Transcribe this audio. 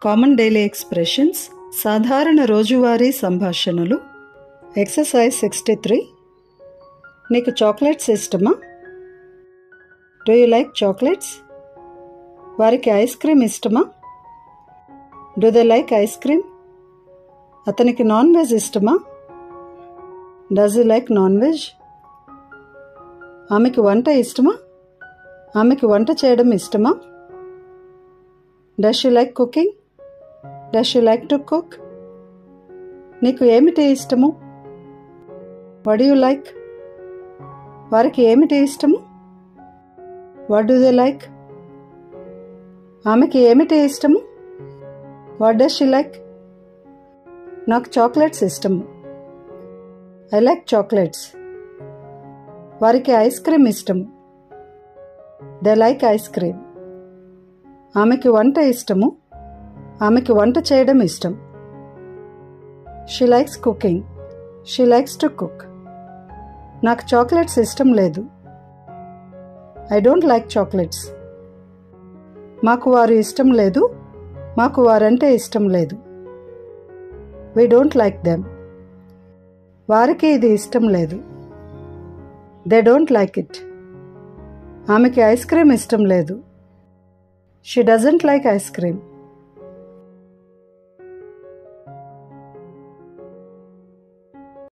Common daily expressions, సాధారణ రోజువారీ సంభాషణలు. ఎక్సర్సైజ్ 63. నీకు చాక్లెట్స్ ఇష్టమా? Do you like chocolates? వారికి ఐస్ క్రీమ్ ఇష్టమా? Do they like ice cream? అతనికి నాన్ వెజ్ ఇష్టమా? Does you like non veg? ఆమెకి వంట ఇష్టమా? ఆమెకి వంట చేయడం ఇష్టమా? Does you like cooking? Does you like to cook? నీకు ఏమిటి ఇష్టము? What do you like? వారికి ఏమిటి ఇష్టము? What do they like? ఆమెకి ఏమిటి ఇష్టము? What does she like? నాకు చాక్లెట్స్ ఇష్టము. I like chocolates. వారికి ఐస్ క్రీమ్ ఇష్టము. They like ice cream. ఆమెకి వంట ఇష్టము. ఆమెకి వంట చేయడం ఇష్టం. She likes cooking. She likes to cook. నాకు చాక్లెట్స్ ఇష్టం లేదు. I don't like chocolates. మాకు వారు ఇష్టం లేదు. మాకు వారంటే ఇష్టం లేదు. We don't like them. వారికి ఇది ఇష్టం లేదు. They don't like it. ఆమెకి ఐస్ క్రీమ్ ఇష్టం లేదు. She doesn't like ice cream.